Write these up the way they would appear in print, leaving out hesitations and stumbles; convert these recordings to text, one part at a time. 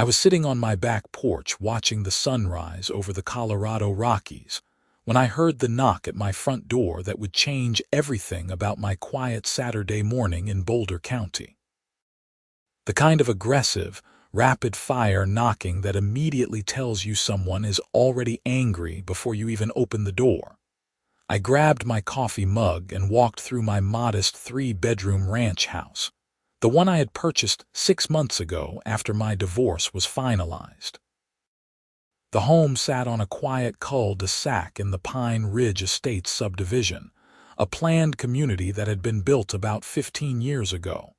I was sitting on my back porch watching the sunrise over the Colorado Rockies when I heard the knock at my front door that would change everything about my quiet Saturday morning in Boulder County. The kind of aggressive, rapid-fire knocking that immediately tells you someone is already angry before you even open the door. I grabbed my coffee mug and walked through my modest 3-bedroom ranch house, the one I had purchased 6 months ago after my divorce was finalized. The home sat on a quiet cul-de-sac in the Pine Ridge Estates subdivision, a planned community that had been built about 15 years ago.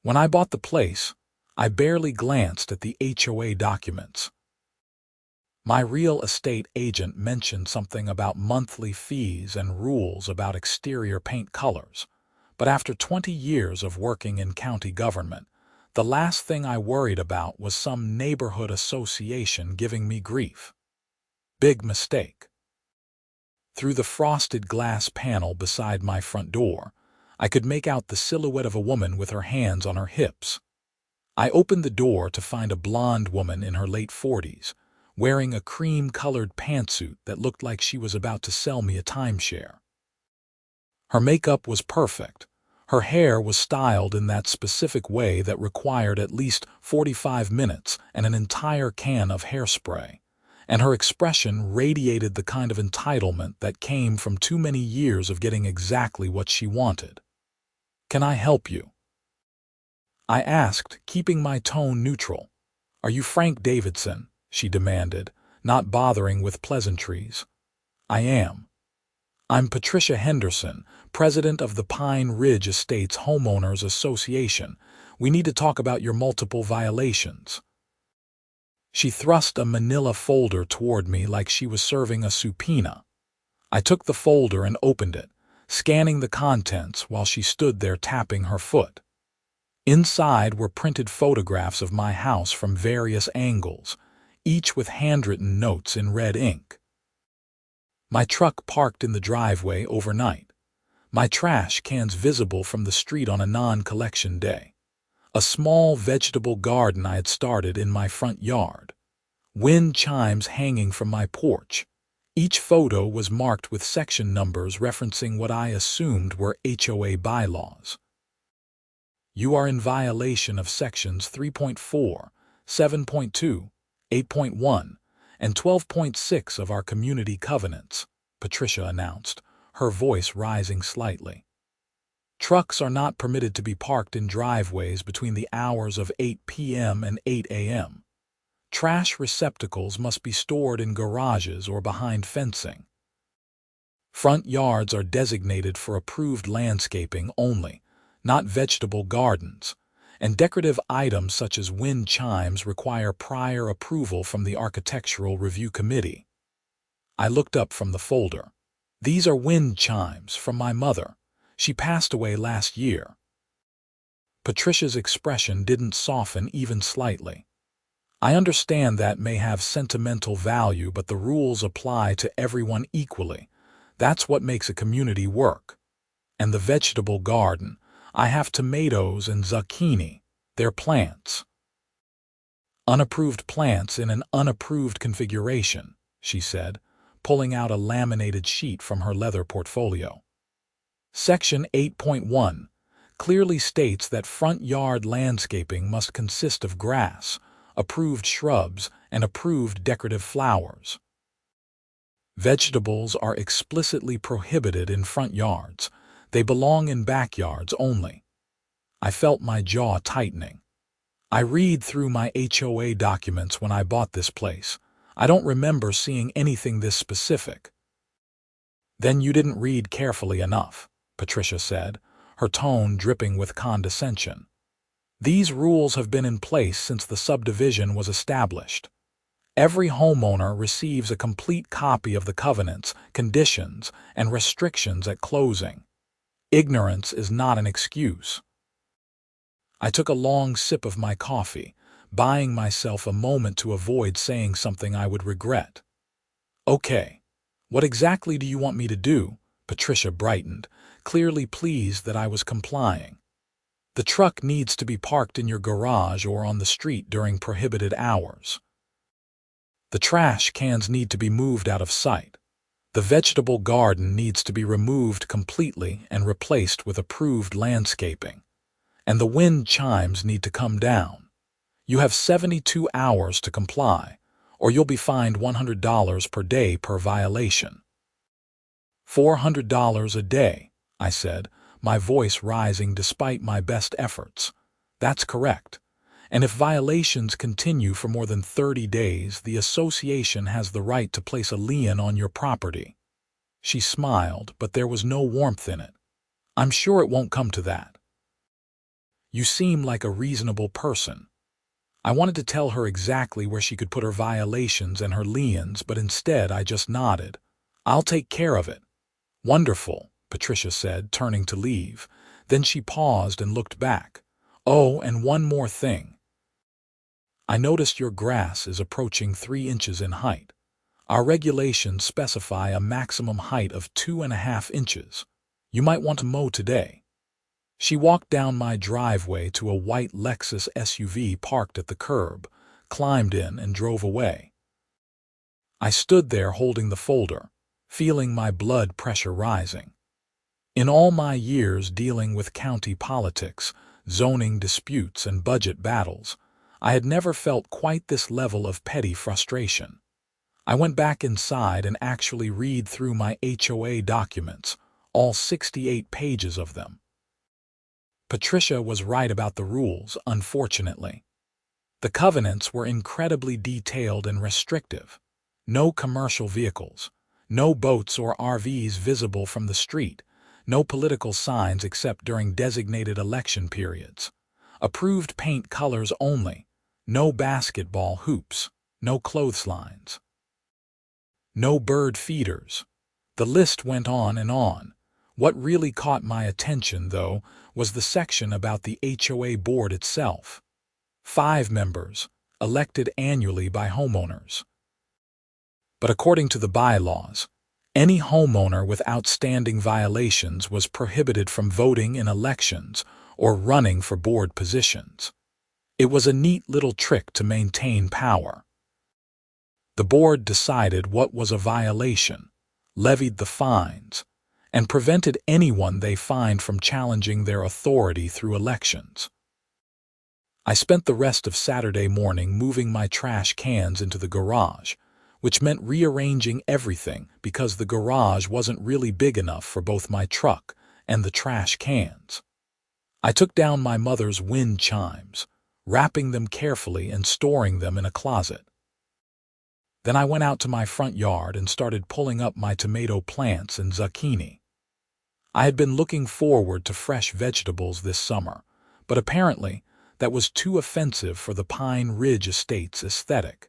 When I bought the place, I barely glanced at the HOA documents. My real estate agent mentioned something about monthly fees and rules about exterior paint colors, but after 20 years of working in county government, the last thing I worried about was some neighborhood association giving me grief. Big mistake. Through the frosted glass panel beside my front door, I could make out the silhouette of a woman with her hands on her hips. I opened the door to find a blonde woman in her late 40s, wearing a cream-colored pantsuit that looked like she was about to sell me a timeshare. Her makeup was perfect. Her hair was styled in that specific way that required at least 45 minutes and an entire can of hairspray, and her expression radiated the kind of entitlement that came from too many years of getting exactly what she wanted. "Can I help you?" I asked, keeping my tone neutral. "Are you Frank Davidson?" she demanded, not bothering with pleasantries. "I am." "I'm Patricia Henderson, president of the Pine Ridge Estates Homeowners Association. We need to talk about your multiple violations." She thrust a manila folder toward me like she was serving a subpoena. I took the folder and opened it, scanning the contents while she stood there tapping her foot. Inside were printed photographs of my house from various angles, each with handwritten notes in red ink. My truck parked in the driveway overnight. My trash cans visible from the street on a non-collection day. A small vegetable garden I had started in my front yard. Wind chimes hanging from my porch. Each photo was marked with section numbers referencing what I assumed were HOA bylaws. "You are in violation of sections 3.4, 7.2, 8.1, and 12.6 of our community covenants," Patricia announced, her voice rising slightly. "Trucks are not permitted to be parked in driveways between the hours of 8 p.m. and 8 a.m. Trash receptacles must be stored in garages or behind fencing. Front yards are designated for approved landscaping only, not vegetable gardens, and decorative items such as wind chimes require prior approval from the Architectural Review Committee." I looked up from the folder. "These are wind chimes from my mother. She passed away last year." Patricia's expression didn't soften even slightly. "I understand that may have sentimental value, but the rules apply to everyone equally. That's what makes a community work. And the vegetable garden, I have tomatoes and zucchini. They're plants." "Unapproved plants in an unapproved configuration," she said, pulling out a laminated sheet from her leather portfolio. "Section 8.1 clearly states that front yard landscaping must consist of grass, approved shrubs, and approved decorative flowers. Vegetables are explicitly prohibited in front yards. They belong in backyards only." I felt my jaw tightening. "I read through my HOA documents when I bought this place. I don't remember seeing anything this specific." "Then you didn't read carefully enough," Patricia said, her tone dripping with condescension. "These rules have been in place since the subdivision was established. Every homeowner receives a complete copy of the covenants, conditions, and restrictions at closing. Ignorance is not an excuse." I took a long sip of my coffee, buying myself a moment to avoid saying something I would regret. "Okay, what exactly do you want me to do?" Patricia brightened, clearly pleased that I was complying. The truck needs to be parked in your garage or on the street during prohibited hours. The trash cans need to be moved out of sight. The vegetable garden needs to be removed completely and replaced with approved landscaping. And the wind chimes need to come down. You have 72 hours to comply, or you'll be fined $100 per day per violation. $400 a day, I said, my voice rising despite my best efforts. That's correct. And if violations continue for more than 30 days, the association has the right to place a lien on your property. She smiled, but there was no warmth in it. I'm sure it won't come to that. You seem like a reasonable person. I wanted to tell her exactly where she could put her violations and her liens, but instead I just nodded. I'll take care of it. Wonderful, Patricia said, turning to leave. Then she paused and looked back. Oh, and one more thing. I noticed your grass is approaching 3 inches in height. Our regulations specify a maximum height of 2.5 inches. You might want to mow today. She walked down my driveway to a white Lexus SUV parked at the curb, climbed in, and drove away. I stood there holding the folder, feeling my blood pressure rising. In all my years dealing with county politics, zoning disputes, and budget battles, I had never felt quite this level of petty frustration. I went back inside and actually read through my HOA documents, all 68 pages of them. Patricia was right about the rules, unfortunately. The covenants were incredibly detailed and restrictive. No commercial vehicles, no boats or RVs visible from the street, no political signs except during designated election periods. Approved paint colors only, no basketball hoops, no clotheslines. No bird feeders. The list went on and on. What really caught my attention, though, was the section about the HOA board itself. 5 members, elected annually by homeowners. But according to the bylaws, any homeowner with outstanding violations was prohibited from voting in elections or running for board positions. It was a neat little trick to maintain power. The board decided what was a violation, levied the fines, and prevented anyone they fined from challenging their authority through elections. I spent the rest of Saturday morning moving my trash cans into the garage, which meant rearranging everything because the garage wasn't really big enough for both my truck and the trash cans. I took down my mother's wind chimes, wrapping them carefully and storing them in a closet. Then I went out to my front yard and started pulling up my tomato plants and zucchini. I had been looking forward to fresh vegetables this summer, but apparently that was too offensive for the Pine Ridge Estate's aesthetic.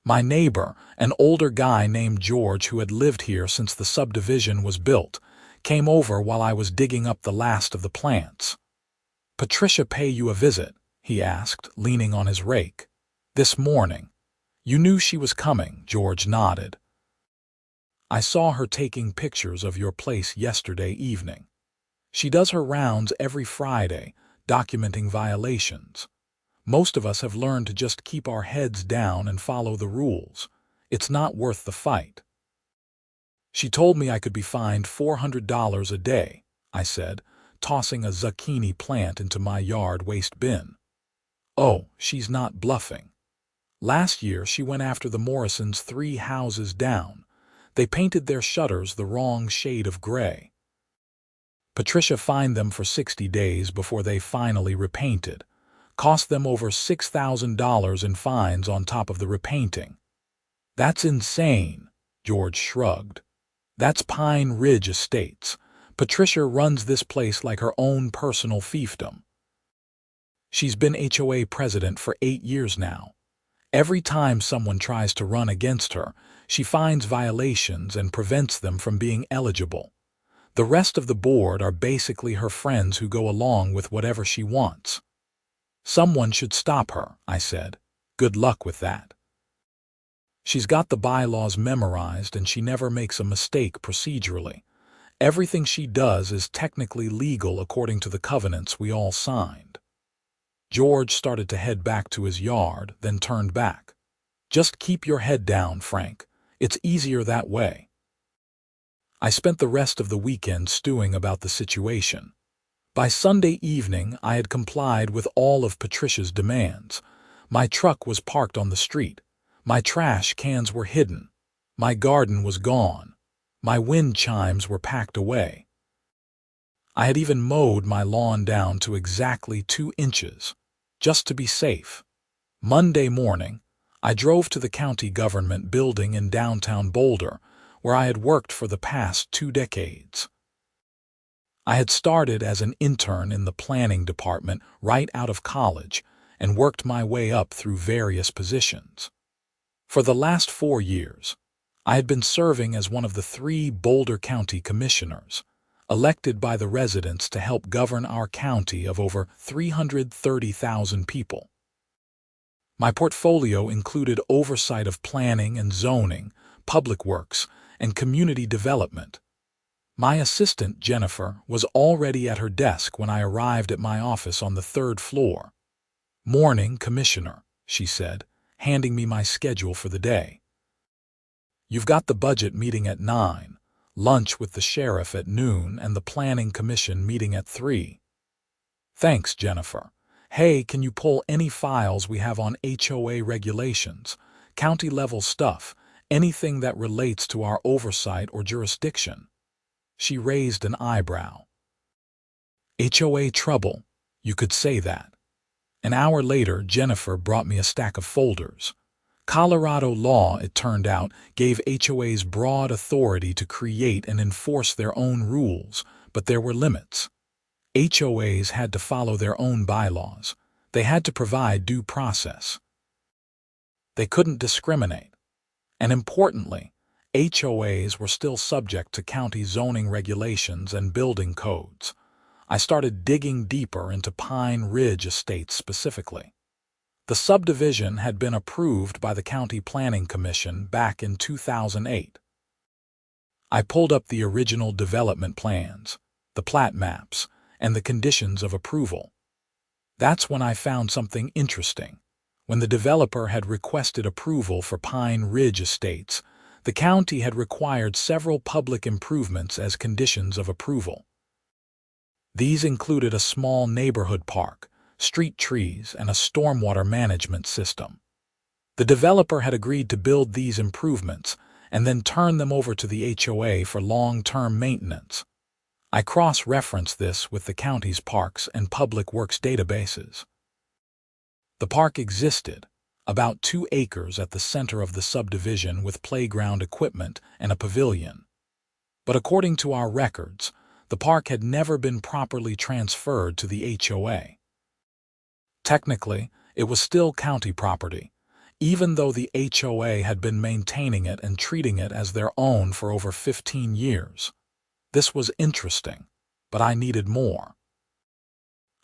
My neighbor, an older guy named George who had lived here since the subdivision was built, came over while I was digging up the last of the plants. "Patricia pay you a visit?" he asked, leaning on his rake. "This morning." "You knew she was coming," George nodded. "I saw her taking pictures of your place yesterday evening. She does her rounds every Friday, documenting violations. Most of us have learned to just keep our heads down and follow the rules. It's not worth the fight." "She told me I could be fined $400 a day," I said, tossing a zucchini plant into my yard waste bin. "Oh, she's not bluffing. Last year she went after the Morrisons 3 houses down. They painted their shutters the wrong shade of gray. Patricia fined them for 60 days before they finally repainted. Cost them over $6,000 in fines on top of the repainting." "That's insane," George shrugged. "That's Pine Ridge Estates. Patricia runs this place like her own personal fiefdom. She's been HOA president for 8 years now. Every time someone tries to run against her, she finds violations and prevents them from being eligible. The rest of the board are basically her friends who go along with whatever she wants." "Someone should stop her," I said. "Good luck with that. She's got the bylaws memorized and she never makes a mistake procedurally. Everything she does is technically legal according to the covenants we all signed. George started to head back to his yard, then turned back. Just keep your head down, Frank. It's easier that way. I spent the rest of the weekend stewing about the situation. By Sunday evening, I had complied with all of Patricia's demands. My truck was parked on the street. My trash cans were hidden. My garden was gone. My wind chimes were packed away. I had even mowed my lawn down to exactly 2 inches, just to be safe. Monday morning, I drove to the county government building in downtown Boulder, where I had worked for the past 2 decades. I had started as an intern in the planning department right out of college and worked my way up through various positions. For the last 4 years, I had been serving as one of the 3 Boulder County commissioners, elected by the residents to help govern our county of over 330,000 people. My portfolio included oversight of planning and zoning, public works, and community development. My assistant, Jennifer, was already at her desk when I arrived at my office on the 3rd floor. "Morning, Commissioner," she said, handing me my schedule for the day. "You've got the budget meeting at 9, lunch with the sheriff at noon, and the planning commission meeting at 3. "Thanks, Jennifer. Hey, can you pull any files we have on HOA regulations, county-level stuff, anything that relates to our oversight or jurisdiction?" She raised an eyebrow. HOA trouble, you could say that. An hour later, Jennifer brought me a stack of folders. Colorado law, it turned out, gave HOAs broad authority to create and enforce their own rules, but there were limits. HOAs had to follow their own bylaws. They had to provide due process. They couldn't discriminate. And importantly, HOAs were still subject to county zoning regulations and building codes. I started digging deeper into Pine Ridge Estates specifically. The subdivision had been approved by the County Planning Commission back in 2008. I pulled up the original development plans, the plat maps, and the conditions of approval. That's when I found something interesting. When the developer had requested approval for Pine Ridge Estates, the county had required several public improvements as conditions of approval. These included a small neighborhood park, street trees, and a stormwater management system. The developer had agreed to build these improvements and then turn them over to the HOA for long-term maintenance. I cross-referenced this with the county's parks and public works databases. The park existed, about 2 acres at the center of the subdivision with playground equipment and a pavilion. But according to our records, the park had never been properly transferred to the HOA. Technically, it was still county property, even though the HOA had been maintaining it and treating it as their own for over 15 years. This was interesting, but I needed more.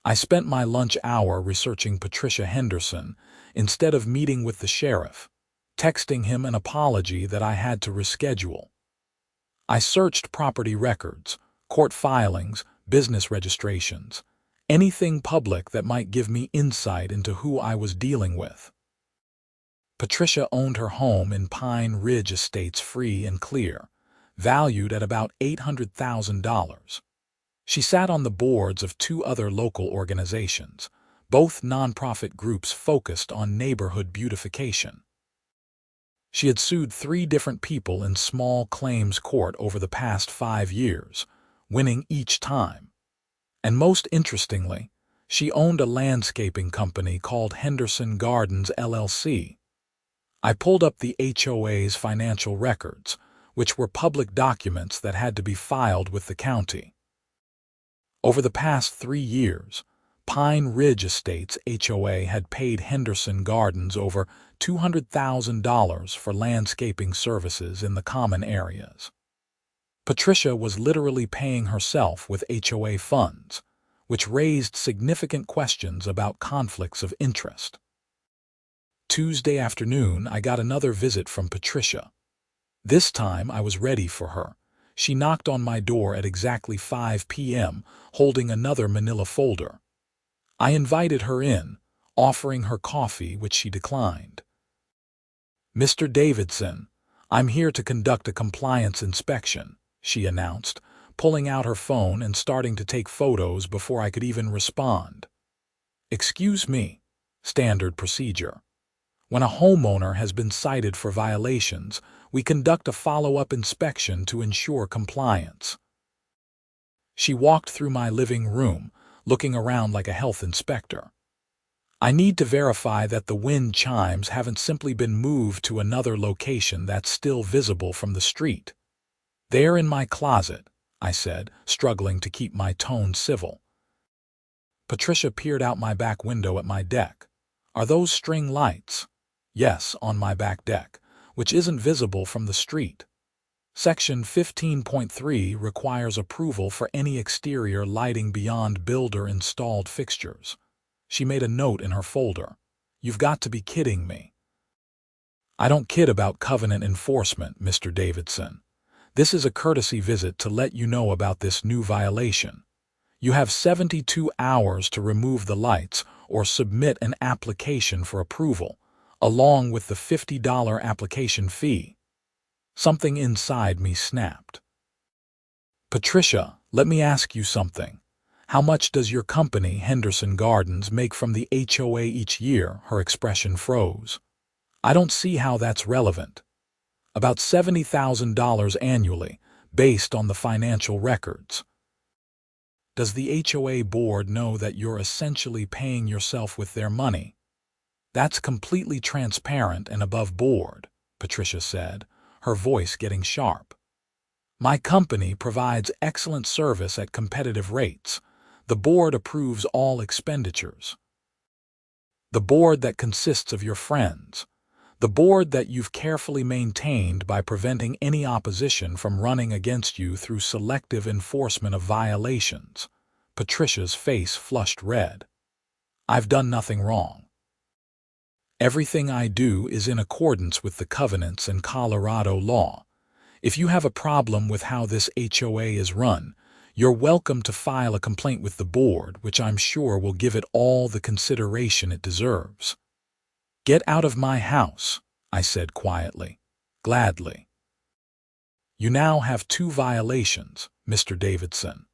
I spent my lunch hour researching Patricia Henderson instead of meeting with the sheriff, texting him an apology that I had to reschedule. I searched property records, court filings, business registrations, anything public that might give me insight into who I was dealing with. Patricia owned her home in Pine Ridge Estates free and clear, valued at about $800,000. She sat on the boards of 2 other local organizations, both nonprofit groups focused on neighborhood beautification. She had sued 3 different people in small claims court over the past 5 years, winning each time. And most interestingly, she owned a landscaping company called Henderson Gardens, LLC. I pulled up the HOA's financial records, which were public documents that had to be filed with the county. Over the past 3 years, Pine Ridge Estates HOA had paid Henderson Gardens over $200,000 for landscaping services in the common areas. Patricia was literally paying herself with HOA funds, which raised significant questions about conflicts of interest. Tuesday afternoon, I got another visit from Patricia. This time I was ready for her. She knocked on my door at exactly 5 p.m., holding another manila folder. I invited her in, offering her coffee, which she declined. "Mr. Davidson, I'm here to conduct a compliance inspection," she announced, pulling out her phone and starting to take photos before I could even respond. "Excuse me, standard procedure. When a homeowner has been cited for violations, we conduct a follow-up inspection to ensure compliance." She walked through my living room, looking around like a health inspector. "I need to verify that the wind chimes haven't simply been moved to another location that's still visible from the street." "They're in my closet," I said, struggling to keep my tone civil. Patricia peered out my back window at my deck. "Are those string lights?" "Yes, on my back deck, which isn't visible from the street. Section 15.3 requires approval for any exterior lighting beyond builder-installed fixtures." She made a note in her folder. "You've got to be kidding me." "I don't kid about covenant enforcement, Mr. Davidson. This is a courtesy visit to let you know about this new violation. You have 72 hours to remove the lights or submit an application for approval, along with the $50 application fee." Something inside me snapped. "Patricia, let me ask you something. How much does your company, Henderson Gardens, make from the HOA each year?" Her expression froze. "I don't see how that's relevant." "About $70,000 annually, based on the financial records." "Does the HOA board know that you're essentially paying yourself with their money?" "That's completely transparent and above board," Patricia said, her voice getting sharp. "My company provides excellent service at competitive rates. The board approves all expenditures." "The board that consists of your friends. The board that you've carefully maintained by preventing any opposition from running against you through selective enforcement of violations." Patricia's face flushed red. "I've done nothing wrong. Everything I do is in accordance with the covenants and Colorado law. If you have a problem with how this HOA is run, you're welcome to file a complaint with the board, which I'm sure will give it all the consideration it deserves." "Get out of my house," I said quietly. "Gladly." "You now have 2 violations, Mr. Davidson.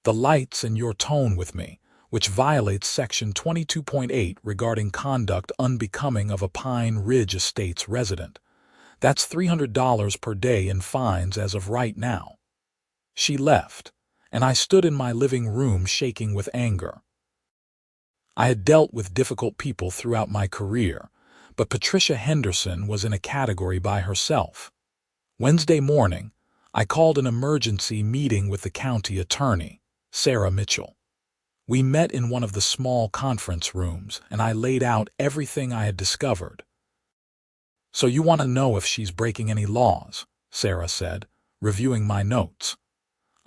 The lights and your tone with me, which violates Section 22.8 regarding conduct unbecoming of a Pine Ridge Estates resident. That's $300 per day in fines as of right now." She left, and I stood in my living room shaking with anger. I had dealt with difficult people throughout my career, but Patricia Henderson was in a category by herself. Wednesday morning, I called an emergency meeting with the county attorney, Sarah Mitchell. We met in one of the small conference rooms, and I laid out everything I had discovered. "So you want to know if she's breaking any laws?" Sarah said, reviewing my notes.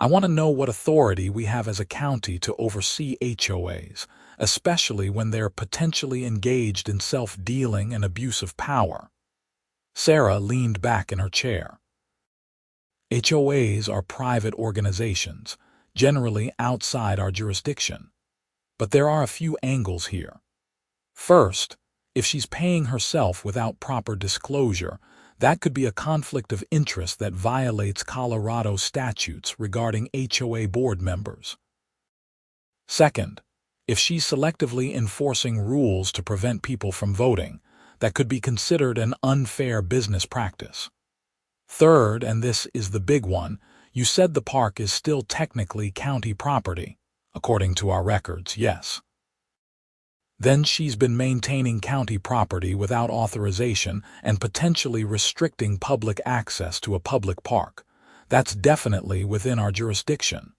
"I want to know what authority we have as a county to oversee HOAs, especially when they're potentially engaged in self-dealing and abuse of power." Sarah leaned back in her chair. "HOAs are private organizations, generally outside our jurisdiction. But there are a few angles here. First, if she's paying herself without proper disclosure, that could be a conflict of interest that violates Colorado statutes regarding HOA board members. Second, if she's selectively enforcing rules to prevent people from voting, that could be considered an unfair business practice. Third, and this is the big one, you said the park is still technically county property. According to our records, yes. Then she's been maintaining county property without authorization and potentially restricting public access to a public park. That's definitely within our jurisdiction."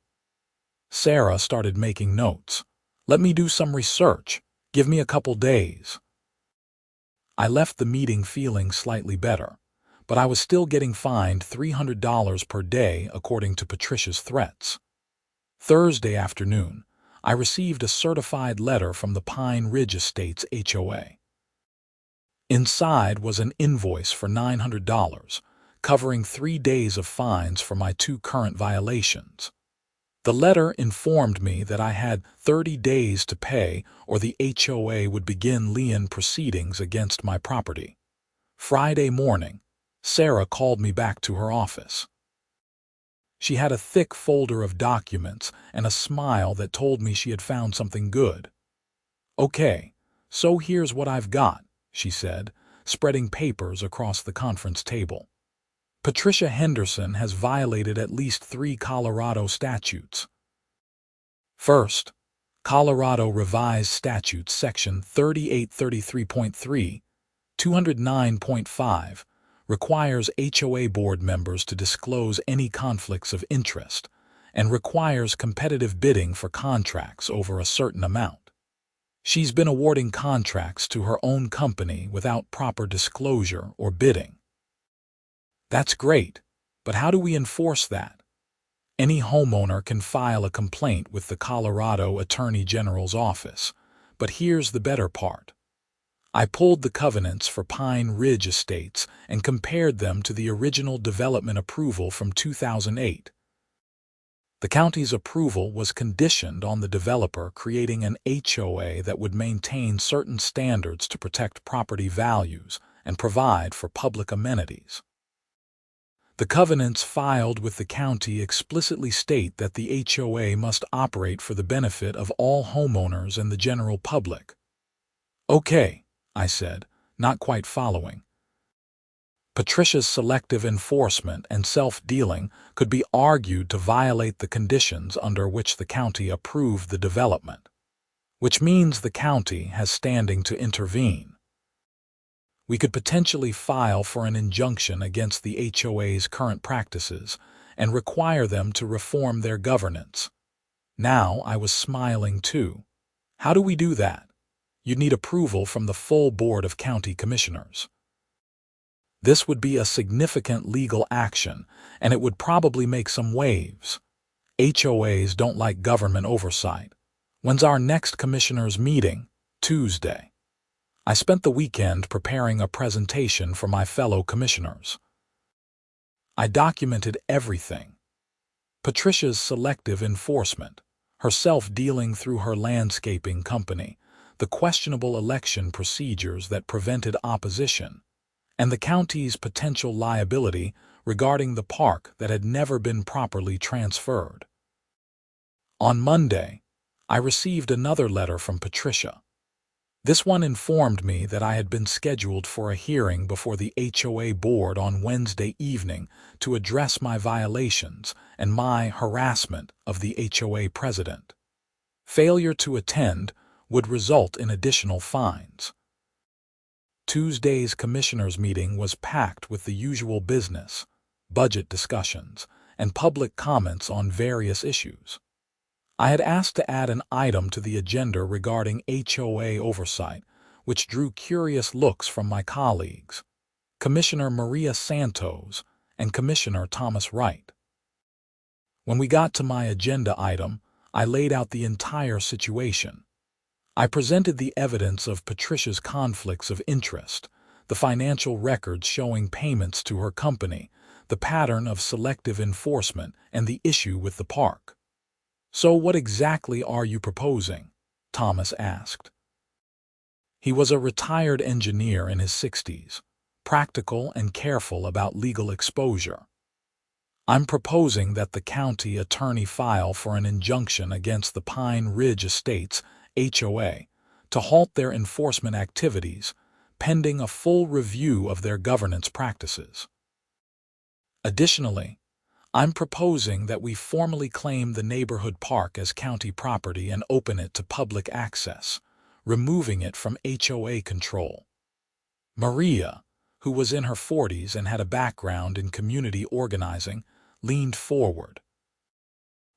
Sarah started making notes. "Let me do some research. Give me a couple days." I left the meeting feeling slightly better, but I was still getting fined $300 per day according to Patricia's threats. Thursday afternoon, I received a certified letter from the Pine Ridge Estates HOA. Inside was an invoice for $900, covering 3 days of fines for my 2 current violations. The letter informed me that I had 30 days to pay or the HOA would begin lien proceedings against my property. Friday morning, Sarah called me back to her office. She had a thick folder of documents and a smile that told me she had found something good. "Okay, so here's what I've got," she said, spreading papers across the conference table. "Patricia Henderson has violated at least 3 Colorado statutes. First, Colorado Revised Statutes Section 3833.3, 209.5, requires HOA board members to disclose any conflicts of interest and requires competitive bidding for contracts over a certain amount. She's been awarding contracts to her own company without proper disclosure or bidding." "That's great, but how do we enforce that?" "Any homeowner can file a complaint with the Colorado Attorney General's office, but here's the better part. I pulled the covenants for Pine Ridge Estates and compared them to the original development approval from 2008. The county's approval was conditioned on the developer creating an HOA that would maintain certain standards to protect property values and provide for public amenities. The covenants filed with the county explicitly state that the HOA must operate for the benefit of all homeowners and the general public." "Okay," I said, not quite following. "Patricia's selective enforcement and self-dealing could be argued to violate the conditions under which the county approved the development, which means the county has standing to intervene. We could potentially file for an injunction against the HOA's current practices and require them to reform their governance." Now I was smiling too. "How do we do that?" "You'd need approval from the full board of county commissioners. This would be a significant legal action, and it would probably make some waves. HOAs don't like government oversight. When's our next commissioners' meeting?" "Tuesday." I spent the weekend preparing a presentation for my fellow commissioners. I documented everything. Patricia's selective enforcement, her self-dealing through her landscaping company, the questionable election procedures that prevented opposition, and the county's potential liability regarding the park that had never been properly transferred. On Monday, I received another letter from Patricia. This one informed me that I had been scheduled for a hearing before the HOA board on Wednesday evening to address my violations and my harassment of the HOA president. Failure to attend would result in additional fines. Tuesday's commissioners' meeting was packed with the usual business, budget discussions, and public comments on various issues. I had asked to add an item to the agenda regarding HOA oversight, which drew curious looks from my colleagues, Commissioner Maria Santos and Commissioner Thomas Wright. When we got to my agenda item, I laid out the entire situation. I presented the evidence of Patricia's conflicts of interest, the financial records showing payments to her company, the pattern of selective enforcement, and the issue with the park. "So what exactly are you proposing?" Thomas asked. He was a retired engineer in his 60s, practical and careful about legal exposure. "I'm proposing that the county attorney file for an injunction against the Pine Ridge Estates HOA to halt their enforcement activities, pending a full review of their governance practices. Additionally, I'm proposing that we formally claim the neighborhood park as county property and open it to public access, removing it from HOA control." Maria, who was in her 40s and had a background in community organizing, leaned forward.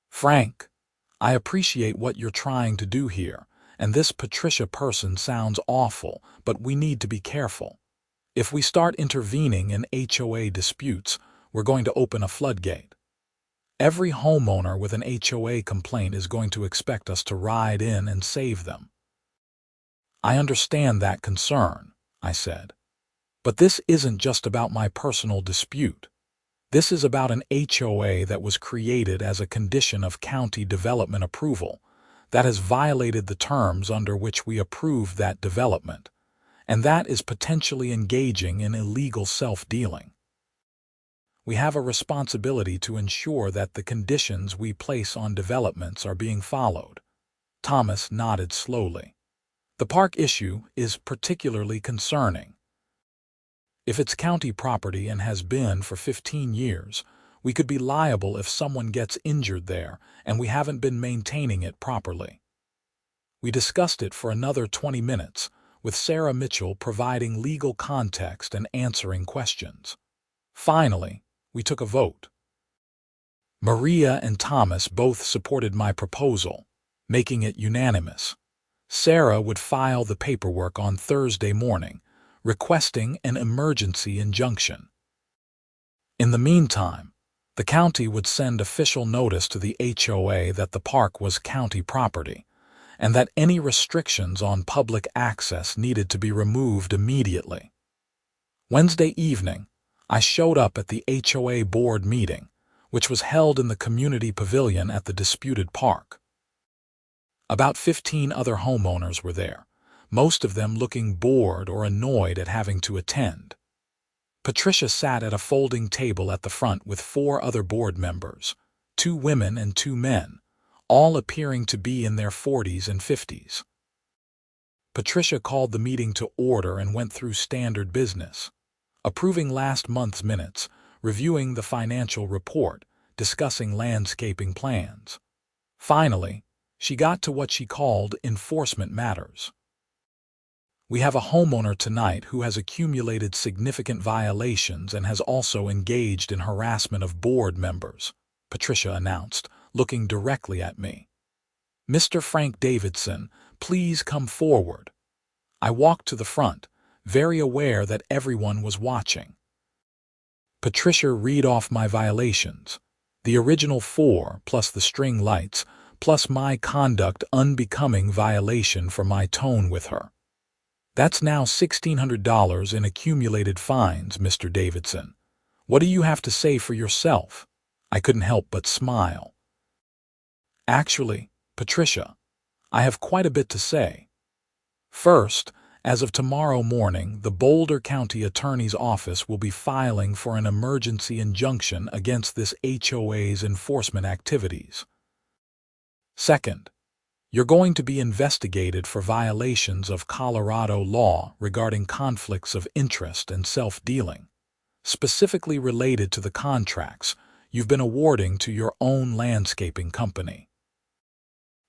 "Frank, I appreciate what you're trying to do here, and this Patricia person sounds awful, but we need to be careful. If we start intervening in HOA disputes, we're going to open a floodgate. Every homeowner with an HOA complaint is going to expect us to ride in and save them." "I understand that concern," I said. "But this isn't just about my personal dispute. This is about an HOA that was created as a condition of county development approval that has violated the terms under which we approved that development, and that is potentially engaging in illegal self-dealing. We have a responsibility to ensure that the conditions we place on developments are being followed. Thomas nodded slowly. The park issue is particularly concerning. If it's county property and has been for 15 years, we could be liable if someone gets injured there and we haven't been maintaining it properly. We discussed it for another 20 minutes, with Sarah Mitchell providing legal context and answering questions. Finally, we took a vote. Maria and Thomas both supported my proposal, making it unanimous. Sarah would file the paperwork on Thursday morning, requesting an emergency injunction. In the meantime, the county would send official notice to the HOA that the park was county property, and that any restrictions on public access needed to be removed immediately. Wednesday evening, I showed up at the HOA board meeting, which was held in the community pavilion at the disputed park. About 15 other homeowners were there, most of them looking bored or annoyed at having to attend. Patricia sat at a folding table at the front with 4 other board members, 2 women and 2 men, all appearing to be in their 40s and 50s. Patricia called the meeting to order and went through standard business, approving last month's minutes, reviewing the financial report, discussing landscaping plans. Finally, she got to what she called enforcement matters. We have a homeowner tonight who has accumulated significant violations and has also engaged in harassment of board members, Patricia announced, looking directly at me. Mr. Frank Davidson, please come forward. I walked to the front, very aware that everyone was watching. Patricia read off my violations, the original 4 plus the string lights, plus my conduct unbecoming violation for my tone with her. That's now $1,600 in accumulated fines, Mr. Davidson. What do you have to say for yourself? I couldn't help but smile. Actually, Patricia, I have quite a bit to say. First, as of tomorrow morning, the Boulder County Attorney's Office will be filing for an emergency injunction against this HOA's enforcement activities. Second, you're going to be investigated for violations of Colorado law regarding conflicts of interest and self-dealing, specifically related to the contracts you've been awarding to your own landscaping company.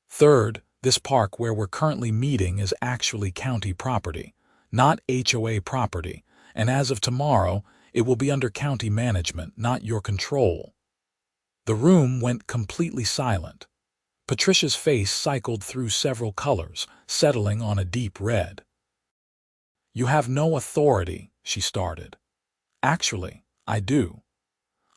Third, this park where we're currently meeting is actually county property, not HOA property, and as of tomorrow, it will be under county management, not your control. The room went completely silent. Patricia's face cycled through several colors, settling on a deep red. You have no authority, she started. Actually, I do.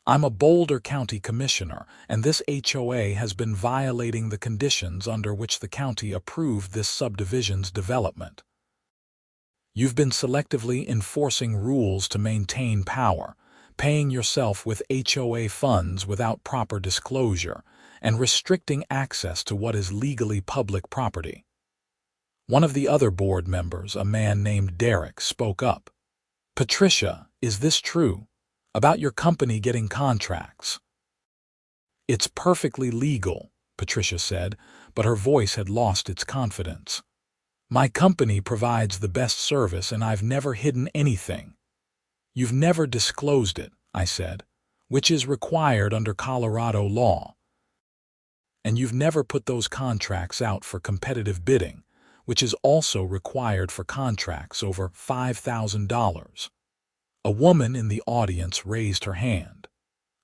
I'm a Boulder County Commissioner, and this HOA has been violating the conditions under which the county approved this subdivision's development. You've been selectively enforcing rules to maintain power, paying yourself with HOA funds without proper disclosure, and restricting access to what is legally public property. One of the other board members, a man named Derek, spoke up. Patricia, is this true? About your company getting contracts? It's perfectly legal, Patricia said, but her voice had lost its confidence. My company provides the best service and I've never hidden anything. You've never disclosed it, I said, which is required under Colorado law. And you've never put those contracts out for competitive bidding, which is also required for contracts over $5,000. A woman in the audience raised her hand.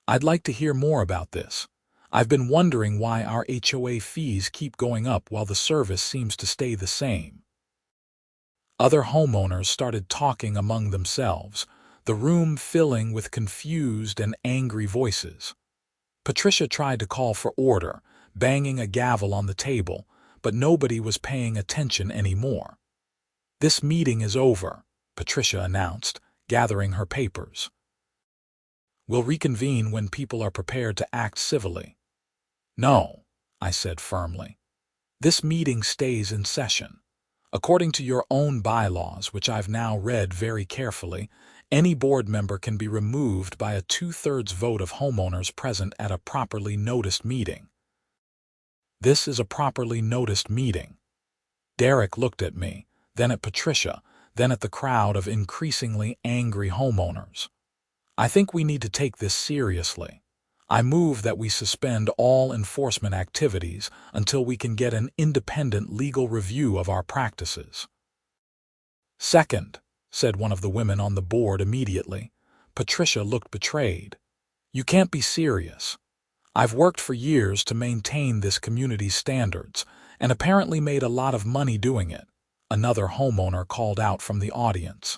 I'd like to hear more about this. I've been wondering why our HOA fees keep going up while the service seems to stay the same. Other homeowners started talking among themselves, the room filling with confused and angry voices. Patricia tried to call for order, banging a gavel on the table, but nobody was paying attention anymore. This meeting is over, Patricia announced, gathering her papers. We'll reconvene when people are prepared to act civilly." "No," I said firmly. "This meeting stays in session. According to your own bylaws, which I've now read very carefully, any board member can be removed by a 2/3 vote of homeowners present at a properly noticed meeting." "This is a properly noticed meeting." Derek looked at me, then at Patricia, then at the crowd of increasingly angry homeowners. "I think we need to take this seriously. I move that we suspend all enforcement activities until we can get an independent legal review of our practices." "Second," said one of the women on the board immediately. Patricia looked betrayed. "You can't be serious. I've worked for years to maintain this community's standards, and apparently made a lot of money doing it," another homeowner called out from the audience.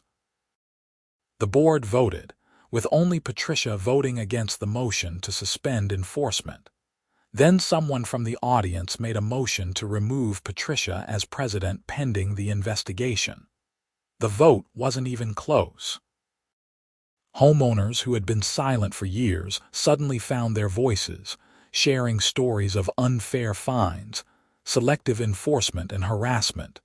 The board voted, with only Patricia voting against the motion to suspend enforcement. Then someone from the audience made a motion to remove Patricia as president pending the investigation. The vote wasn't even close. Homeowners who had been silent for years suddenly found their voices, sharing stories of unfair fines, selective enforcement, and harassment.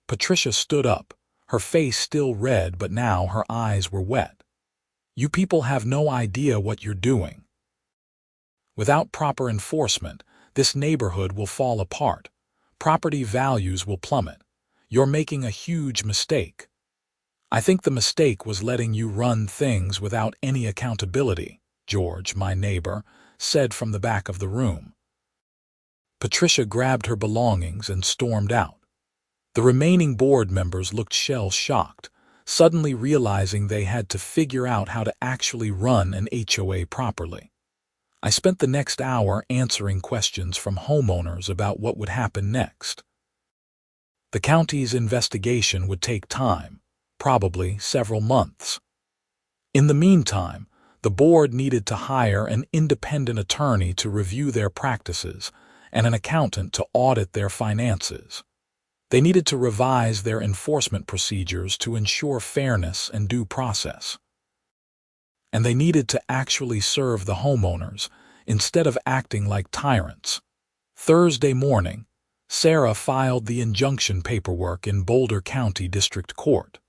Patricia stood up, her face still red, but now her eyes were wet. "You people have no idea what you're doing. Without proper enforcement, this neighborhood will fall apart. Property values will plummet. You're making a huge mistake. I think the mistake was letting you run things without any accountability," George, my neighbor, said from the back of the room. Patricia grabbed her belongings and stormed out. The remaining board members looked shell-shocked, suddenly realizing they had to figure out how to actually run an HOA properly. I spent the next hour answering questions from homeowners about what would happen next. The county's investigation would take time, probably several months. In the meantime, the board needed to hire an independent attorney to review their practices and an accountant to audit their finances. They needed to revise their enforcement procedures to ensure fairness and due process. And they needed to actually serve the homeowners instead of acting like tyrants. Thursday morning, Sarah filed the injunction paperwork in Boulder County District Court.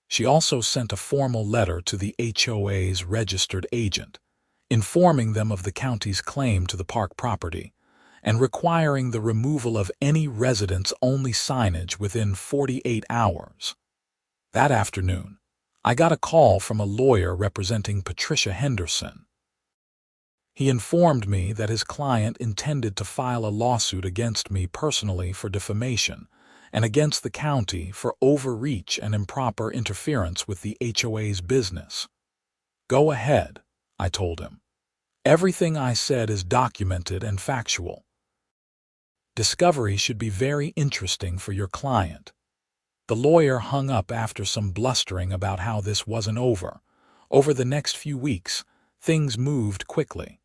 She also sent a formal letter to the HOA's registered agent, informing them of the county's claim to the park property and requiring the removal of any residents-only signage within 48 hours. That afternoon, I got a call from a lawyer representing Patricia Henderson. He informed me that his client intended to file a lawsuit against me personally for defamation and against the county for overreach and improper interference with the HOA's business. "Go ahead," I told him. "Everything I said is documented and factual. Discovery should be very interesting for your client." The lawyer hung up after some blustering about how this wasn't over. Over the next few weeks, things moved quickly.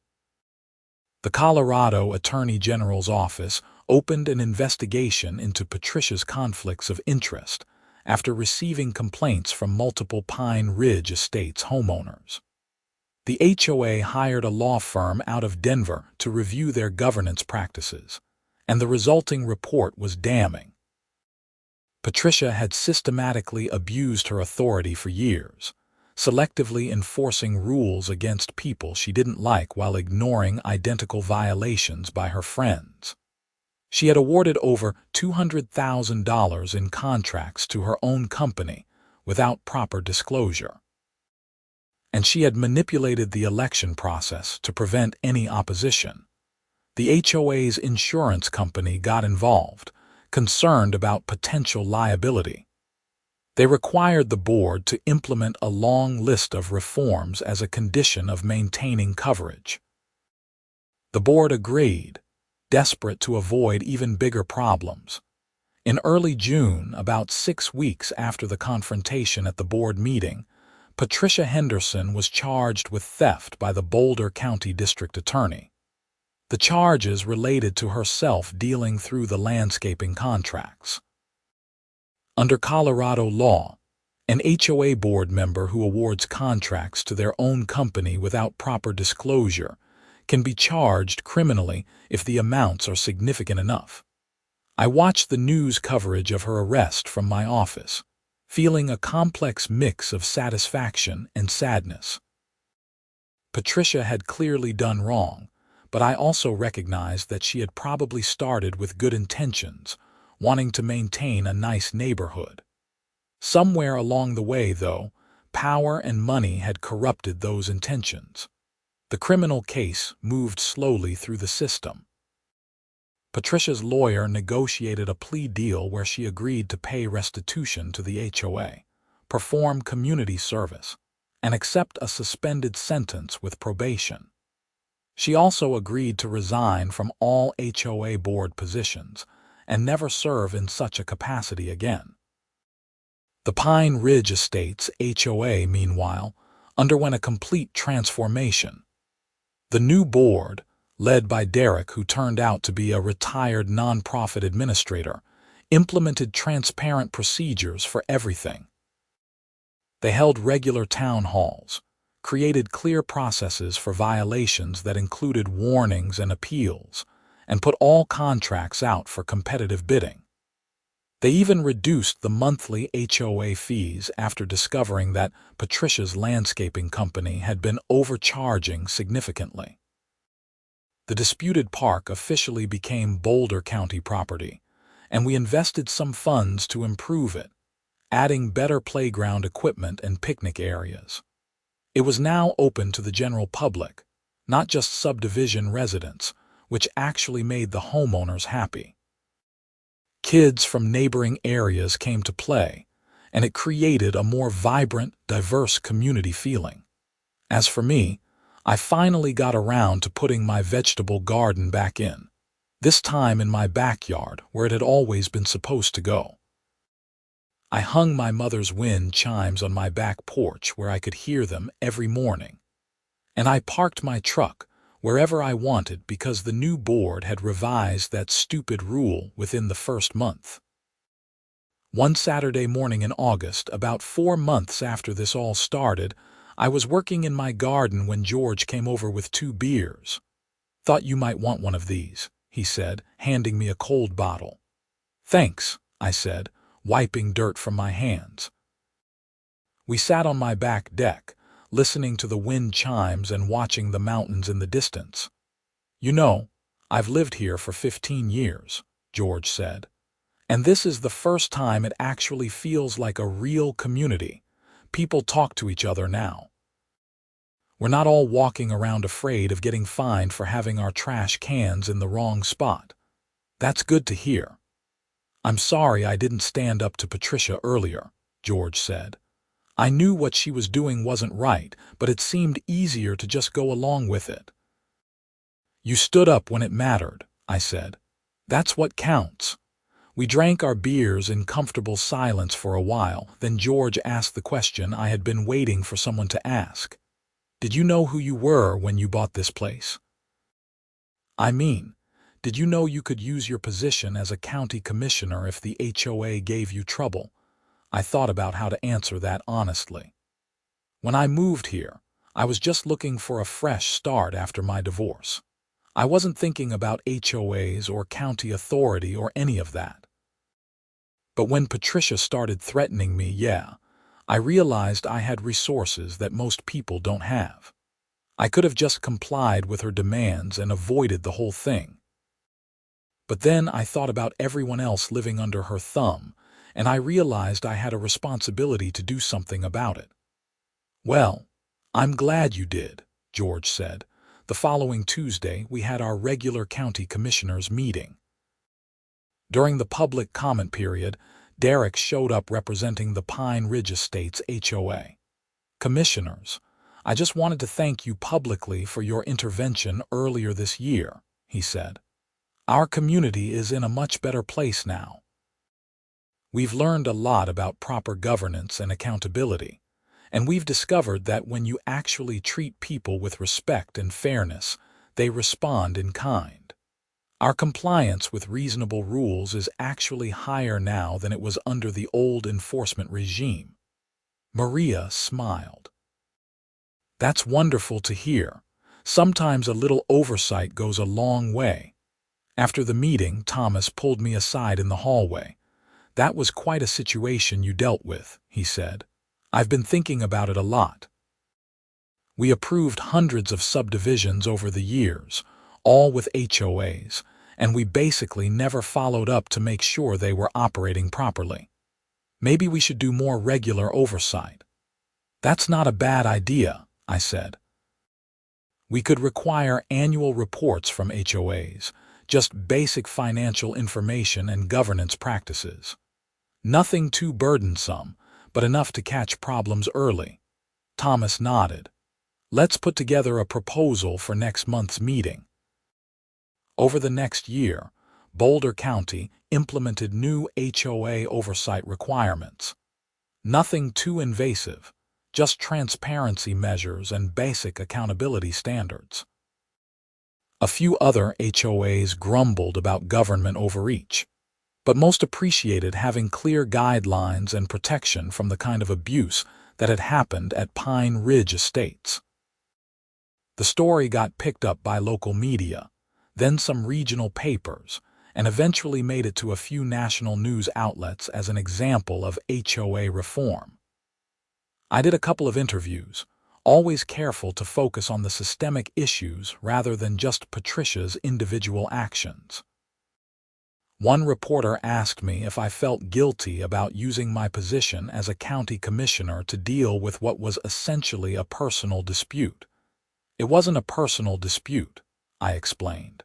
The Colorado Attorney General's office opened an investigation into Patricia's conflicts of interest after receiving complaints from multiple Pine Ridge Estates homeowners. The HOA hired a law firm out of Denver to review their governance practices, and the resulting report was damning. Patricia had systematically abused her authority for years, selectively enforcing rules against people she didn't like while ignoring identical violations by her friends. She had awarded over $200,000 in contracts to her own company without proper disclosure. And she had manipulated the election process to prevent any opposition. The HOA's insurance company got involved, concerned about potential liability. They required the board to implement a long list of reforms as a condition of maintaining coverage. The board agreed, desperate to avoid even bigger problems. In early June, about 6 weeks after the confrontation at the board meeting, Patricia Henderson was charged with theft by the Boulder County District Attorney. The charges related to herself dealing through the landscaping contracts. Under Colorado law, An HOA board member who awards contracts to their own company without proper disclosure can be charged criminally if the amounts are significant enough. I watched the news coverage of her arrest from my office, feeling a complex mix of satisfaction and sadness. Patricia had clearly done wrong, but I also recognized that she had probably started with good intentions, wanting to maintain a nice neighborhood. Somewhere along the way, though, power and money had corrupted those intentions. The criminal case moved slowly through the system. Patricia's lawyer negotiated a plea deal where she agreed to pay restitution to the HOA, perform community service, and accept a suspended sentence with probation. She also agreed to resign from all HOA board positions and never serve in such a capacity again. The Pine Ridge Estates HOA, meanwhile, underwent a complete transformation. The new board, led by Derek, who turned out to be a retired nonprofit administrator, implemented transparent procedures for everything. They held regular town halls, created clear processes for violations that included warnings and appeals, and put all contracts out for competitive bidding. They even reduced the monthly HOA fees after discovering that Patricia's landscaping company had been overcharging significantly. The disputed park officially became Boulder County property, and we invested some funds to improve it, adding better playground equipment and picnic areas. It was now open to the general public, not just subdivision residents, which actually made the homeowners happy. Kids from neighboring areas came to play, and it created a more vibrant, diverse community feeling. As for me, I finally got around to putting my vegetable garden back in, this time in my backyard where it had always been supposed to go. I hung my mother's wind chimes on my back porch where I could hear them every morning, and I parked my truck wherever I wanted because the new board had revised that stupid rule within the first month. One Saturday morning in August, about 4 months after this all started, I was working in my garden when George came over with 2 beers. "Thought you might want one of these," he said, handing me a cold bottle. "Thanks," I said, wiping dirt from my hands. We sat on my back deck, listening to the wind chimes and watching the mountains in the distance. "You know, I've lived here for 15 years, George said, "and this is the first time it actually feels like a real community. People talk to each other now. We're not all walking around afraid of getting fined for having our trash cans in the wrong spot. That's good to hear." "I'm sorry I didn't stand up to Patricia earlier," George said. "I knew what she was doing wasn't right, but it seemed easier to just go along with it." "You stood up when it mattered," I said. "That's what counts." We drank our beers in comfortable silence for a while, then George asked the question I had been waiting for someone to ask. "Did you know who you were when you bought this place? I mean, did you know you could use your position as a county commissioner if the HOA gave you trouble?" I thought about how to answer that honestly. When I moved here, I was just looking for a fresh start after my divorce. I wasn't thinking about HOAs or county authority or any of that. But when Patricia started threatening me, I realized I had resources that most people don't have. I could have just complied with her demands and avoided the whole thing. But then I thought about everyone else living under her thumb, and I realized I had a responsibility to do something about it. "Well, I'm glad you did," George said. The following Tuesday, we had our regular county commissioners meeting. During the public comment period, Derek showed up representing the Pine Ridge Estates HOA. "Commissioners, I just wanted to thank you publicly for your intervention earlier this year," he said. "Our community is in a much better place now. We've learned a lot about proper governance and accountability, and we've discovered that when you actually treat people with respect and fairness, they respond in kind. Our compliance with reasonable rules is actually higher now than it was under the old enforcement regime. Maria smiled. That's wonderful to hear. Sometimes a little oversight goes a long way. After the meeting, Thomas pulled me aside in the hallway. That was quite a situation you dealt with, he said. I've been thinking about it a lot. We approved hundreds of subdivisions over the years, all with HOAs, and we basically never followed up to make sure they were operating properly. Maybe we should do more regular oversight. That's not a bad idea, I said. We could require annual reports from HOAs, just basic financial information and governance practices. Nothing too burdensome, but enough to catch problems early. Thomas nodded. Let's put together a proposal for next month's meeting. Over the next year, Boulder County implemented new HOA oversight requirements. Nothing too invasive, just transparency measures and basic accountability standards. A few other HOAs grumbled about government overreach, but most appreciated having clear guidelines and protection from the kind of abuse that had happened at Pine Ridge Estates. The story got picked up by local media, then some regional papers, and eventually made it to a few national news outlets as an example of HOA reform. I did a couple of interviews, always careful to focus on the systemic issues rather than just Patricia's individual actions. One reporter asked me if I felt guilty about using my position as a county commissioner to deal with what was essentially a personal dispute. It wasn't a personal dispute, I explained.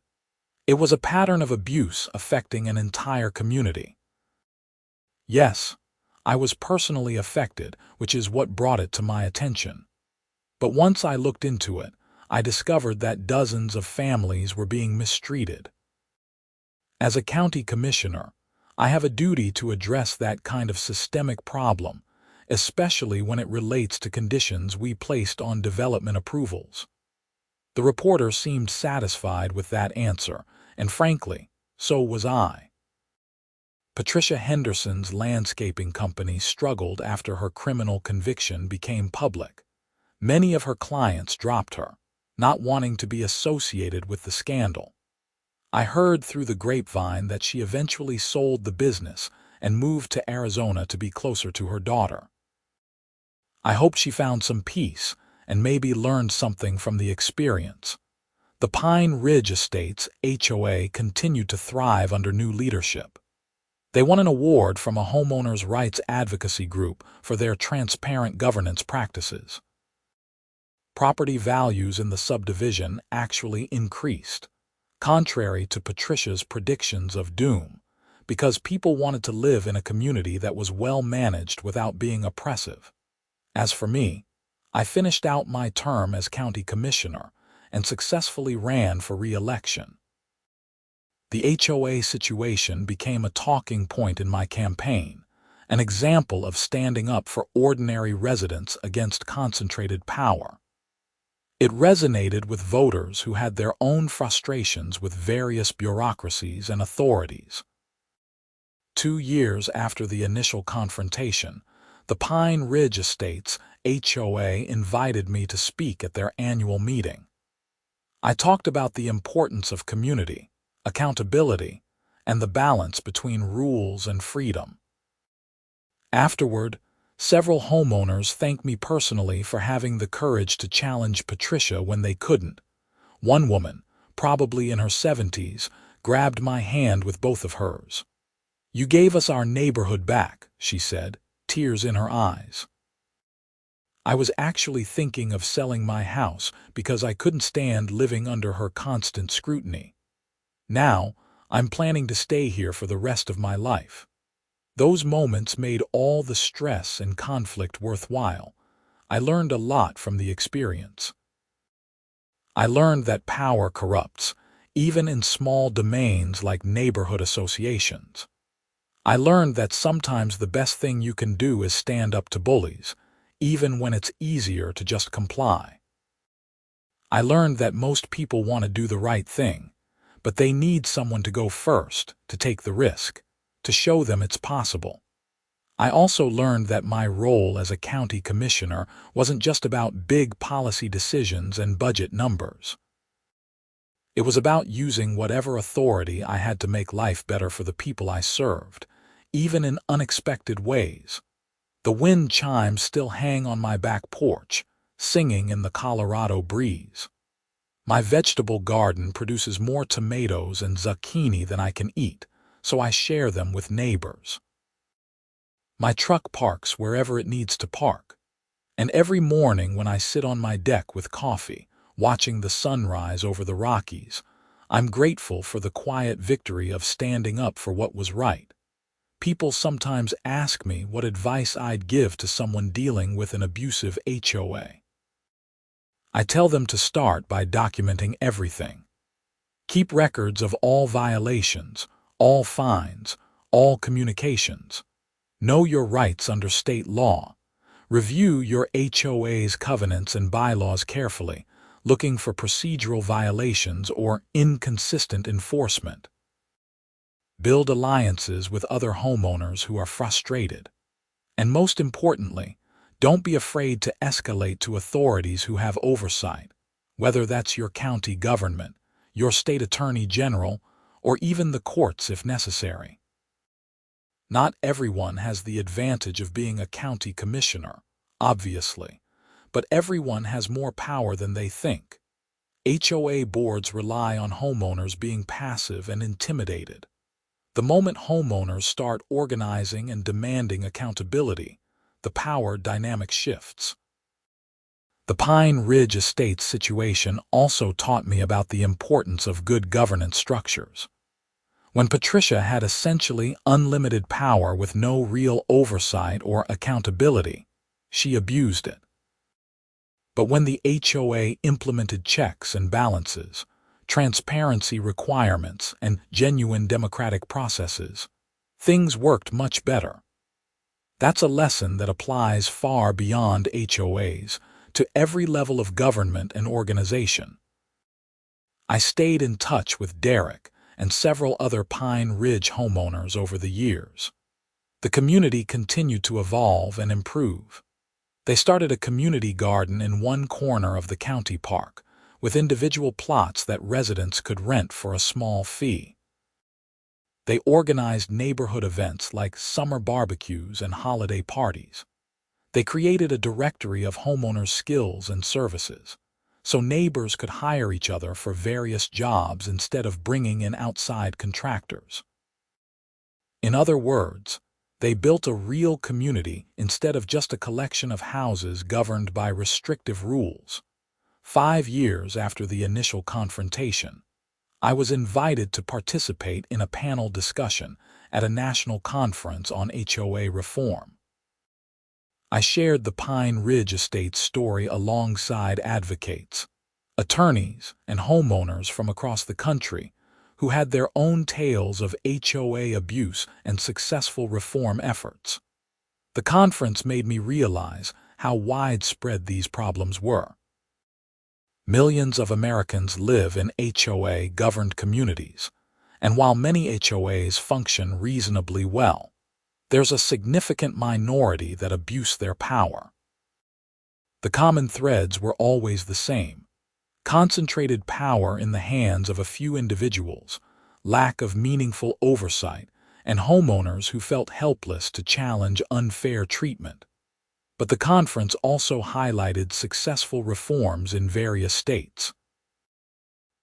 It was a pattern of abuse affecting an entire community. Yes, I was personally affected, which is what brought it to my attention. But once I looked into it, I discovered that dozens of families were being mistreated. As a county commissioner, I have a duty to address that kind of systemic problem, especially when it relates to conditions we placed on development approvals. The reporter seemed satisfied with that answer, and frankly, so was I. Patricia Henderson's landscaping company struggled after her criminal conviction became public. Many of her clients dropped her, not wanting to be associated with the scandal. I heard through the grapevine that she eventually sold the business and moved to Arizona to be closer to her daughter. I hoped she found some peace and maybe learned something from the experience. The Pine Ridge Estates HOA continued to thrive under new leadership. They won an award from a homeowners' rights advocacy group for their transparent governance practices. Property values in the subdivision actually increased, contrary to Patricia's predictions of doom, because people wanted to live in a community that was well managed without being oppressive. As for me, I finished out my term as county commissioner and successfully ran for re-election. The HOA situation became a talking point in my campaign, an example of standing up for ordinary residents against concentrated power. It resonated with voters who had their own frustrations with various bureaucracies and authorities. 2 years after the initial confrontation, the Pine Ridge Estates HOA invited me to speak at their annual meeting. I talked about the importance of community, accountability, and the balance between rules and freedom. Afterward, several homeowners thanked me personally for having the courage to challenge Patricia when they couldn't. One woman, probably in her 70s, grabbed my hand with both of hers. "You gave us our neighborhood back," she said, tears in her eyes. I was actually thinking of selling my house because I couldn't stand living under her constant scrutiny. Now, I'm planning to stay here for the rest of my life. Those moments made all the stress and conflict worthwhile. I learned a lot from the experience. I learned that power corrupts, even in small domains like neighborhood associations. I learned that sometimes the best thing you can do is stand up to bullies, even when it's easier to just comply. I learned that most people want to do the right thing, but they need someone to go first, to take the risk, to show them it's possible. I also learned that my role as a county commissioner wasn't just about big policy decisions and budget numbers. It was about using whatever authority I had to make life better for the people I served, even in unexpected ways. The wind chimes still hang on my back porch, singing in the Colorado breeze. My vegetable garden produces more tomatoes and zucchini than I can eat, so I share them with neighbors. My truck parks wherever it needs to park, and every morning when I sit on my deck with coffee, watching the sunrise over the Rockies, I'm grateful for the quiet victory of standing up for what was right. People sometimes ask me what advice I'd give to someone dealing with an abusive HOA. I tell them to start by documenting everything. Keep records of all violations, all fines, all communications. Know your rights under state law. Review your HOA's covenants and bylaws carefully, looking for procedural violations or inconsistent enforcement. Build alliances with other homeowners who are frustrated. And most importantly, don't be afraid to escalate to authorities who have oversight, whether that's your county government, your state attorney general, or even the courts if necessary. Not everyone has the advantage of being a county commissioner, obviously, but everyone has more power than they think. HOA boards rely on homeowners being passive and intimidated. The moment homeowners start organizing and demanding accountability, the power dynamic shifts. The Pine Ridge Estates situation also taught me about the importance of good governance structures. When Patricia had essentially unlimited power with no real oversight or accountability, she abused it. But when the HOA implemented checks and balances, transparency requirements, and genuine democratic processes, things worked much better. That's a lesson that applies far beyond HOAs, to every level of government and organization. I stayed in touch with Derek and several other Pine Ridge homeowners over the years. The community continued to evolve and improve. They started a community garden in one corner of the county park, with individual plots that residents could rent for a small fee. They organized neighborhood events like summer barbecues and holiday parties. They created a directory of homeowners' skills and services, so neighbors could hire each other for various jobs instead of bringing in outside contractors. In other words, they built a real community instead of just a collection of houses governed by restrictive rules. 5 years after the initial confrontation, I was invited to participate in a panel discussion at a national conference on HOA reform. I shared the Pine Ridge Estates story alongside advocates, attorneys, and homeowners from across the country who had their own tales of HOA abuse and successful reform efforts. The conference made me realize how widespread these problems were. Millions of Americans live in HOA-governed communities, and while many HOAs function reasonably well, there's a significant minority that abuse their power. The common threads were always the same: concentrated power in the hands of a few individuals, lack of meaningful oversight, and homeowners who felt helpless to challenge unfair treatment. But the conference also highlighted successful reforms in various states.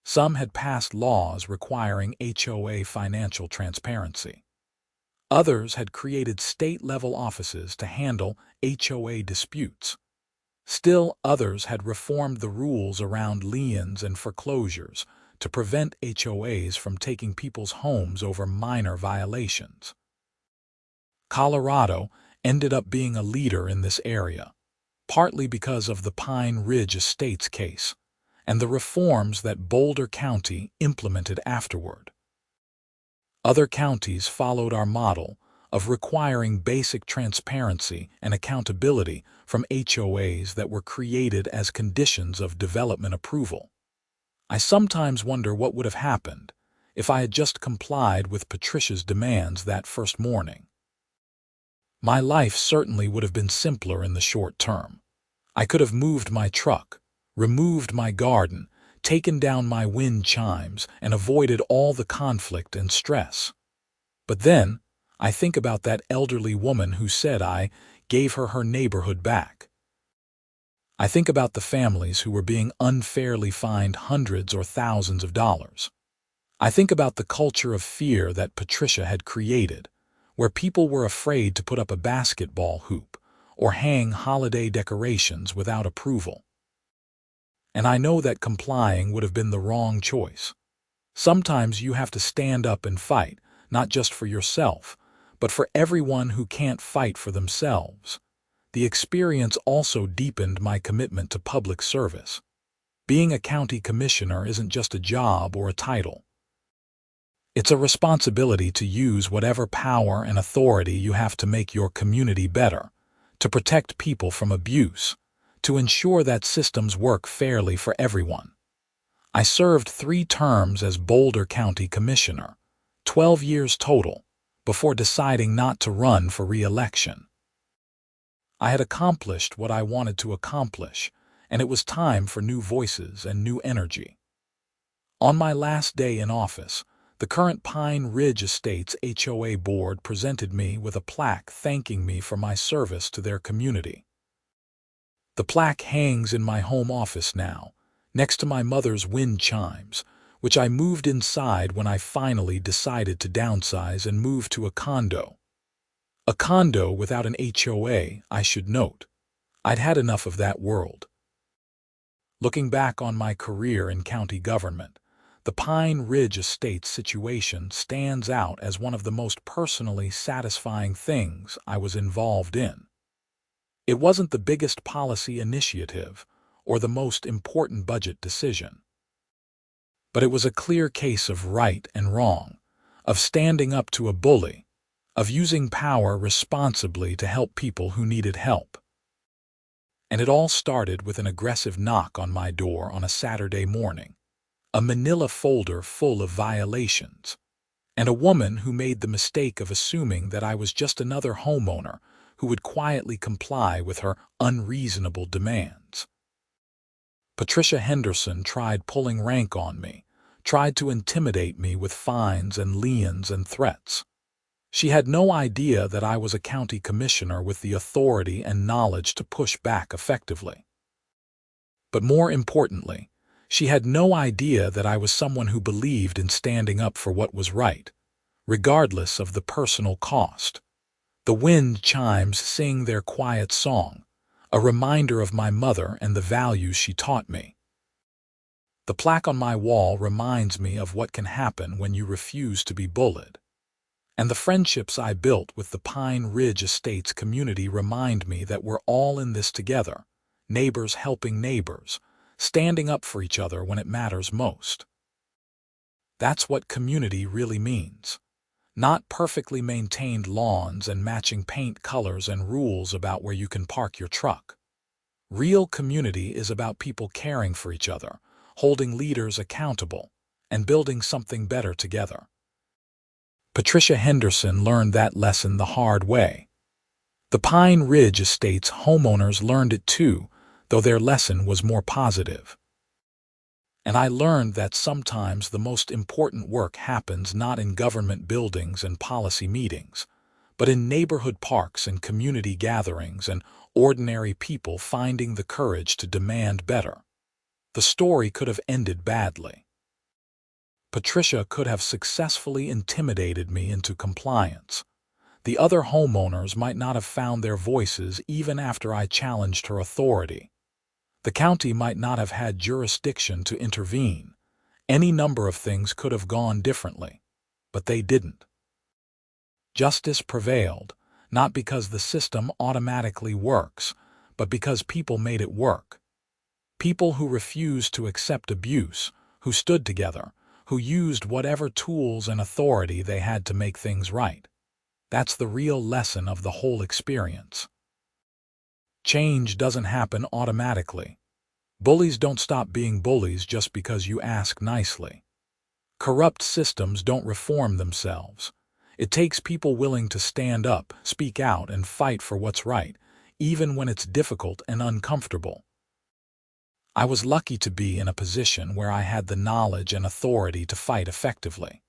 Some had passed laws requiring HOA financial transparency. Others had created state-level offices to handle HOA disputes. Still others had reformed the rules around liens and foreclosures to prevent HOAs from taking people's homes over minor violations. Colorado ended up being a leader in this area, partly because of the Pine Ridge Estates case and the reforms that Boulder County implemented afterward. Other counties followed our model of requiring basic transparency and accountability from HOAs that were created as conditions of development approval. I sometimes wonder what would have happened if I had just complied with Patricia's demands that first morning. My life certainly would have been simpler in the short term. I could have moved my truck, removed my garden, taken down my wind chimes, and avoided all the conflict and stress. But then, I think about that elderly woman who said I gave her neighborhood back. I think about the families who were being unfairly fined hundreds or thousands of dollars. I think about the culture of fear that Patricia had created, where people were afraid to put up a basketball hoop or hang holiday decorations without approval. And I know that complying would have been the wrong choice. Sometimes you have to stand up and fight, not just for yourself, but for everyone who can't fight for themselves. The experience also deepened my commitment to public service. Being a county commissioner isn't just a job or a title. It's a responsibility to use whatever power and authority you have to make your community better, to protect people from abuse, to ensure that systems work fairly for everyone. I served 3 terms as Boulder County Commissioner, 12 years total, before deciding not to run for re-election. I had accomplished what I wanted to accomplish, and it was time for new voices and new energy. On my last day in office, the current Pine Ridge Estates HOA board presented me with a plaque thanking me for my service to their community. The plaque hangs in my home office now, next to my mother's wind chimes, which I moved inside when I finally decided to downsize and move to a condo. A condo without an HOA, I should note. I'd had enough of that world. Looking back on my career in county government, the Pine Ridge Estates situation stands out as one of the most personally satisfying things I was involved in. It wasn't the biggest policy initiative or the most important budget decision. But it was a clear case of right and wrong, of standing up to a bully, of using power responsibly to help people who needed help. And it all started with an aggressive knock on my door on a Saturday morning, a manila folder full of violations, and a woman who made the mistake of assuming that I was just another homeowner who would quietly comply with her unreasonable demands. Patricia Henderson tried pulling rank on me, tried to intimidate me with fines and liens and threats. She had no idea that I was a county commissioner with the authority and knowledge to push back effectively. But more importantly, she had no idea that I was someone who believed in standing up for what was right, regardless of the personal cost. The wind chimes sing their quiet song, a reminder of my mother and the values she taught me. The plaque on my wall reminds me of what can happen when you refuse to be bullied. And the friendships I built with the Pine Ridge Estates community remind me that we're all in this together, neighbors helping neighbors, standing up for each other when it matters most. That's what community really means. Not perfectly maintained lawns and matching paint colors and rules about where you can park your truck. Real community is about people caring for each other, holding leaders accountable, and building something better together. Patricia Henderson learned that lesson the hard way. The Pine Ridge Estates homeowners learned it too, though their lesson was more positive. And I learned that sometimes the most important work happens not in government buildings and policy meetings, but in neighborhood parks and community gatherings and ordinary people finding the courage to demand better. The story could have ended badly. Patricia could have successfully intimidated me into compliance. The other homeowners might not have found their voices even after I challenged her authority. The county might not have had jurisdiction to intervene. Any number of things could have gone differently, but they didn't. Justice prevailed, not because the system automatically works, but because people made it work. People who refused to accept abuse, who stood together, who used whatever tools and authority they had to make things right. That's the real lesson of the whole experience. Change doesn't happen automatically. Bullies don't stop being bullies just because you ask nicely. Corrupt systems don't reform themselves. It takes people willing to stand up, speak out, and fight for what's right, even when it's difficult and uncomfortable. I was lucky to be in a position where I had the knowledge and authority to fight effectively.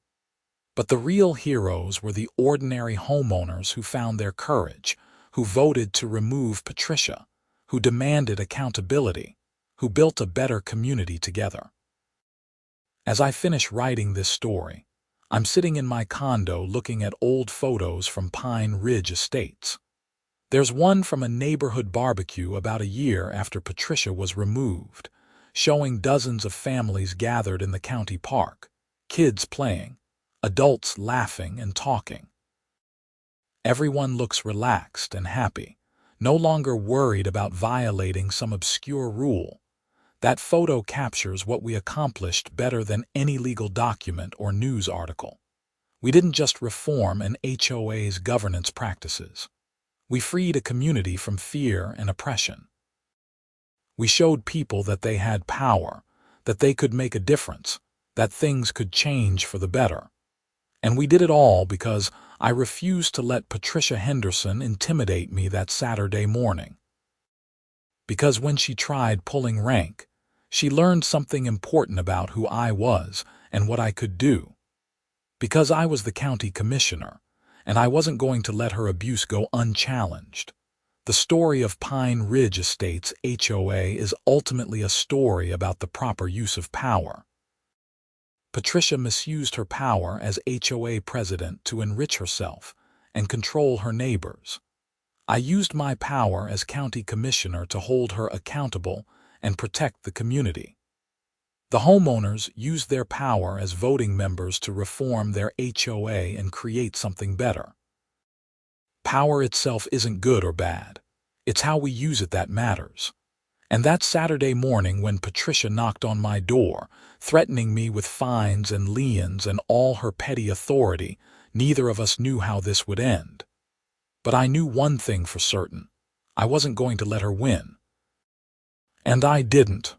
But the real heroes were the ordinary homeowners who found their courage, who voted to remove Patricia, who demanded accountability, who built a better community together. As I finish writing this story, I'm sitting in my condo looking at old photos from Pine Ridge Estates. There's one from a neighborhood barbecue about a year after Patricia was removed, showing dozens of families gathered in the county park, kids playing, adults laughing and talking. Everyone looks relaxed and happy, no longer worried about violating some obscure rule. That photo captures what we accomplished better than any legal document or news article. We didn't just reform an HOA's governance practices. We freed a community from fear and oppression. We showed people that they had power, that they could make a difference, that things could change for the better. And we did it all because I refused to let Patricia Henderson intimidate me that Saturday morning. Because when she tried pulling rank, she learned something important about who I was and what I could do. Because I was the county commissioner, and I wasn't going to let her abuse go unchallenged. The story of Pine Ridge Estates HOA is ultimately a story about the proper use of power. Patricia misused her power as HOA president to enrich herself and control her neighbors. I used my power as county commissioner to hold her accountable and protect the community. The homeowners used their power as voting members to reform their HOA and create something better. Power itself isn't good or bad. It's how we use it that matters. And that Saturday morning when Patricia knocked on my door, threatening me with fines and liens and all her petty authority, neither of us knew how this would end. But I knew one thing for certain. I wasn't going to let her win. And I didn't.